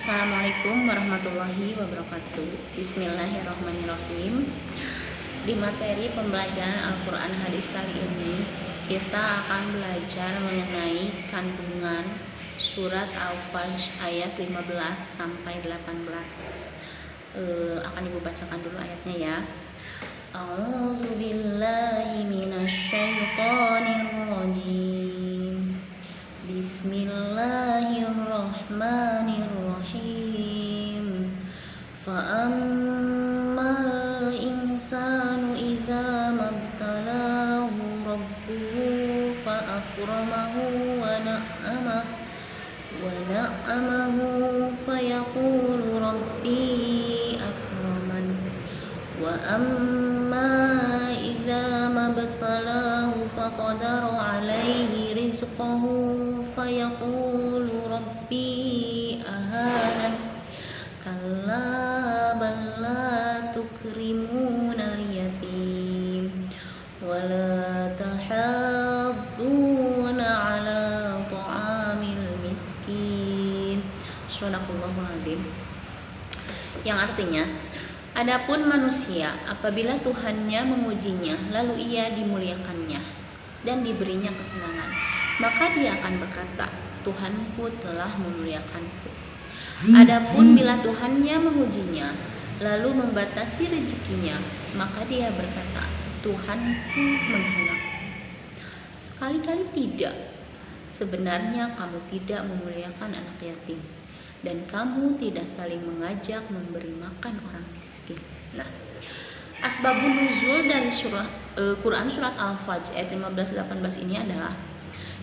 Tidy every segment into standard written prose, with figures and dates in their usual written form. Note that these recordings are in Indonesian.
Assalamualaikum warahmatullahi wabarakatuh. Bismillahirrahmanirrahim. Di materi pembelajaran Al-Quran hadis kali ini, kita akan belajar mengenai kandungan surat Al-Fajr ayat 15 sampai 18. Akan ibu bacakan dulu ayatnya ya. A'udzubillahi minasyaitonirrajim. Bismillahirrahmanirrahim. Fa'ammal insanu idza mabtalahu rabbuhu fa'akramahu wa na'amahu fayaqulu rabbi akraman wa amma idza mabtalahu faqadara alaihi rizqahu fayaqulu rabbi ahanan kalla bal la tukrimunal yatim wa la tahadduna ala ta'amil miskin. Subhanallahul azim. Yang artinya, adapun manusia apabila Tuhannya memujinya lalu ia dimuliakannya dan diberinya kesenangan, maka dia akan berkata, Tuhanku telah memuliakanku. Adapun bila Tuhannya memujinya lalu membatasi rezekinya, maka dia berkata, Tuhanku menghinaku. Sekali-kali tidak. Sebenarnya kamu tidak memuliakan anak yatim, dan kamu tidak saling mengajak memberi makan orang miskin. Nah, asbabun nuzul dari Quran surat Al-Fajr ayat 15-18 ini adalah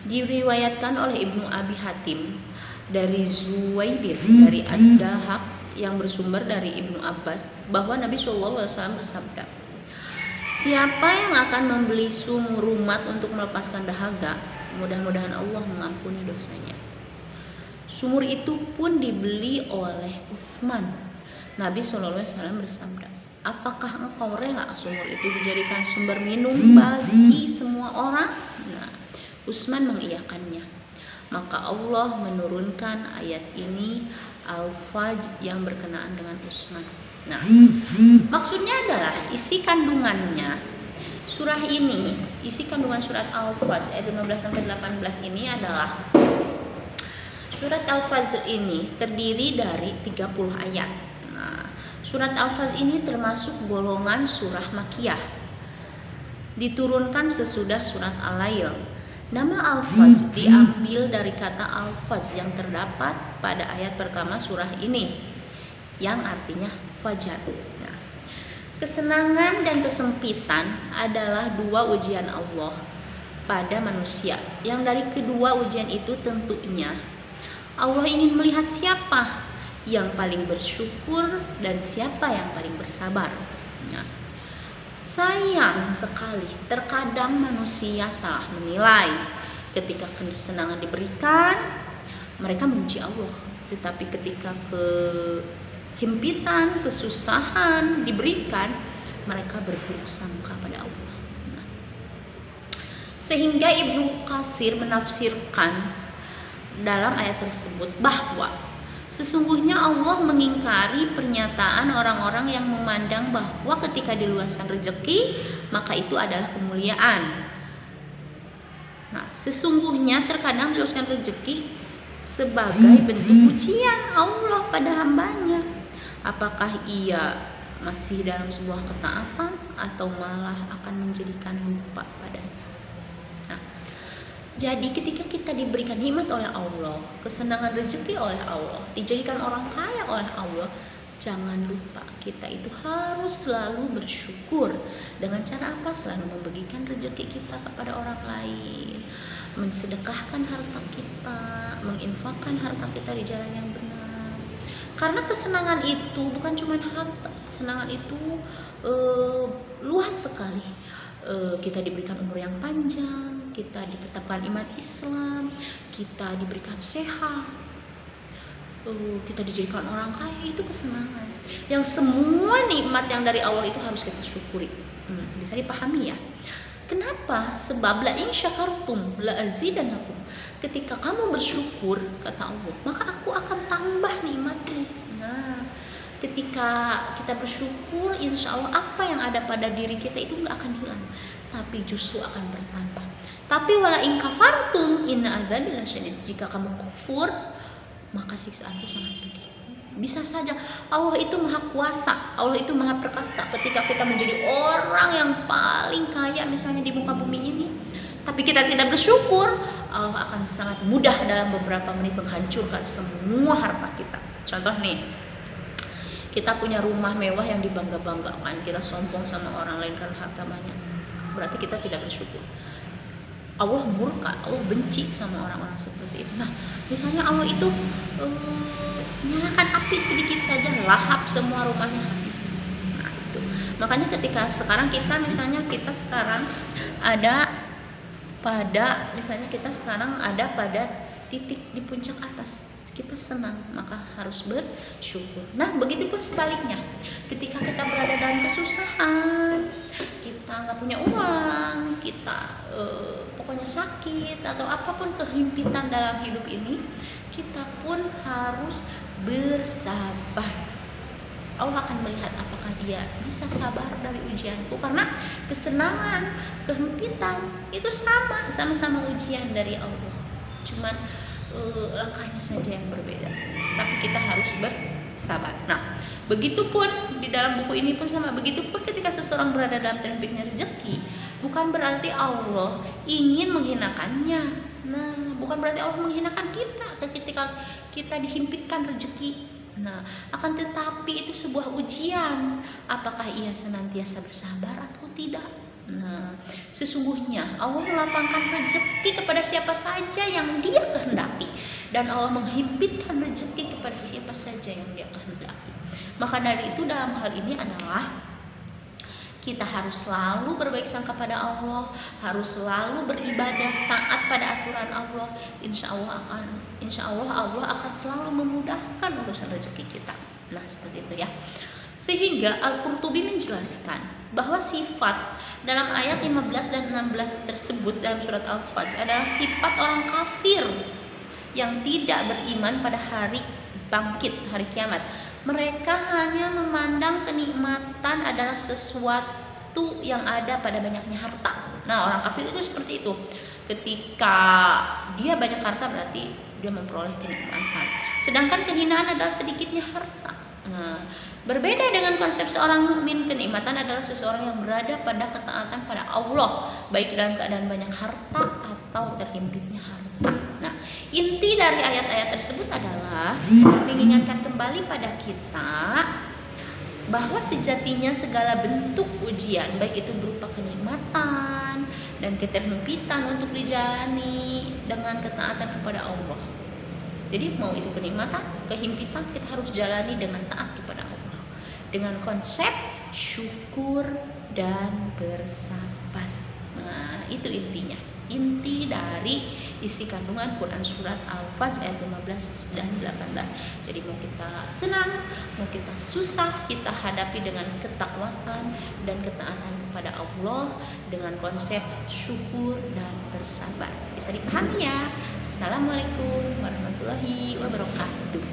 diriwayatkan oleh Ibnu Abi Hatim dari Zuwaibir dari Ad-Dahaq yang bersumber dari Ibnu Abbas bahwa Nabi SAW bersabda, siapa yang akan membeli sumur umat untuk melepaskan dahaga, mudah-mudahan Allah mengampuni dosanya. Sumur itu pun dibeli oleh Utsman. Nabi SAW bersabda, apakah engkau rela sumur itu dijadikan sumber minum bagi semua orang? Nah, Utsman mengiyakannya. Maka Allah menurunkan ayat ini Al-Fajr yang berkenaan dengan Utsman. Nah, maksudnya adalah isi kandungannya surah ini, isi kandungan surat Al-Fajr ayat 15-18 ini adalah surat Al-Fajr ini terdiri dari 30 ayat. Nah, surat Al-Fajr ini termasuk golongan surah Makkiyah. Diturunkan sesudah surat Al-Lail. Nama Al-Fajr diambil dari kata Al-Fajr yang terdapat pada ayat pertama surah ini, yang artinya fajar. Nah, kesenangan dan kesempitan adalah dua ujian Allah pada manusia. Yang dari kedua ujian itu tentunya Allah ingin melihat siapa yang paling bersyukur dan siapa yang paling bersabar. Nah, sayang sekali terkadang manusia salah menilai. Ketika kesenangan diberikan, mereka membenci Allah. Tetapi ketika kehimpitan, kesusahan diberikan, mereka berburuk sangka pada Allah. Nah, sehingga Ibnu Katsir menafsirkan dalam ayat tersebut bahwa sesungguhnya Allah mengingkari pernyataan orang-orang yang memandang bahwa ketika diluaskan rezeki maka itu adalah kemuliaan. Nah, sesungguhnya terkadang diluaskan rezeki sebagai bentuk ujian Allah pada hambanya. Apakah ia masih dalam sebuah ketaatan atau malah akan menjadikan lupa padanya. Nah, jadi ketika kita diberikan nikmat oleh Allah, kesenangan rezeki oleh Allah, dijadikan orang kaya oleh Allah, jangan lupa kita itu harus selalu bersyukur. Dengan cara apa? Selalu membagikan rezeki kita kepada orang lain, mensedekahkan harta kita, menginfakkan harta kita di jalan yang benar. Karena kesenangan itu bukan cuma harta, kesenangan itu luas sekali. Kita diberikan umur yang panjang, kita ditetapkan iman Islam, kita diberikan sehat, kita dijadikan orang kaya, itu kesenangan. Yang semua nikmat yang dari Allah itu harus kita syukuri. Bisa dipahami ya? Kenapa? Sebab la in syakartum la azidannakum. Ketika kamu bersyukur, kata Allah, maka aku akan tambah nikmatku. ketika kita bersyukur, insya Allah apa yang ada pada diri kita itu nggak akan hilang, tapi justru akan bertambah. Tapi wala in kafartum inna adzabi lasyadid, jika kamu kufur maka siksaanku sangat pedih. Bisa saja Allah itu maha kuasa, Allah itu maha perkasa. Ketika kita menjadi orang yang paling kaya misalnya di muka bumi ini, tapi kita tidak bersyukur, Allah akan sangat mudah dalam beberapa menit menghancurkan semua harta kita. Contoh nih, kita punya rumah mewah yang dibangga-banggakan, kita sombong sama orang lain karena harta banyak, berarti kita tidak bersyukur. Allah murka, Allah benci sama orang-orang seperti itu. Nah, misalnya Allah itu nyalakan api sedikit saja, lahap semua rumahnya habis. Nah, itu. Makanya ketika sekarang kita misalnya sekarang ada pada titik di puncak atas, kita senang, maka harus bersyukur. Nah, begitupun sebaliknya, ketika kita berada dalam kesusahan, kita nggak punya uang, kita pokoknya sakit atau apapun kehimpitan dalam hidup ini, kita pun harus bersabar. Allah akan melihat apakah dia bisa sabar dari ujianku, karena kesenangan, kehimpitan itu sama-sama ujian dari Allah, cuman langkahnya saja yang berbeda, tapi kita harus bersabar. Nah, begitupun di dalam buku ini pun sama. Begitupun ketika seseorang berada dalam terhimpitnya rezeki, bukan berarti Allah ingin menghinakannya. Nah, bukan berarti Allah menghinakan kita ketika kita dihimpitkan rezeki. Nah, akan tetapi itu sebuah ujian. Apakah ia senantiasa bersabar atau tidak? Nah, sesungguhnya Allah melapangkan rezeki kepada siapa saja yang dia kehendaki, dan Allah menghimpitkan rezeki kepada siapa saja yang dia kehendaki. Maka dari itu dalam hal ini adalah kita harus selalu berbaik sangka pada Allah, harus selalu beribadah, taat pada aturan Allah. Insya Allah Allah akan selalu memudahkan urusan rezeki kita. Nah, seperti itu ya. Sehingga Al-Qurtubi menjelaskan bahwa sifat dalam ayat 15 dan 16 tersebut dalam surat Al-Fajr adalah sifat orang kafir yang tidak beriman pada hari bangkit, hari kiamat. Mereka hanya memandang kenikmatan adalah sesuatu yang ada pada banyaknya harta. Nah, orang kafir itu seperti itu. Ketika dia banyak harta berarti dia memperoleh kenikmatan. Sedangkan kehinaan adalah sedikitnya harta. Nah, berbeda dengan konsep seorang mukmin, kenikmatan adalah seseorang yang berada pada ketaatan pada Allah, baik dalam keadaan banyak harta atau terhimpitnya harta. Nah, inti dari ayat-ayat tersebut adalah mengingatkan kembali pada kita bahwa sejatinya segala bentuk ujian, baik itu berupa kenikmatan dan keterhimpitan, untuk dijalani dengan ketaatan kepada Allah. Jadi mau itu kenikmatan, kehimpitan, kita harus jalani dengan taat kepada Allah, dengan konsep syukur dan bersabar. Nah, itu intinya. Inti dari isi kandungan Quran surat Al-Fajr ayat 15 dan 18. Jadi mau kita senang, mau kita susah, kita hadapi dengan ketakwaan dan ketaatan kepada Allah dengan konsep syukur dan bersabar. Bisa dipahami ya? Assalamualaikum warahmatullahi wabarakatuh.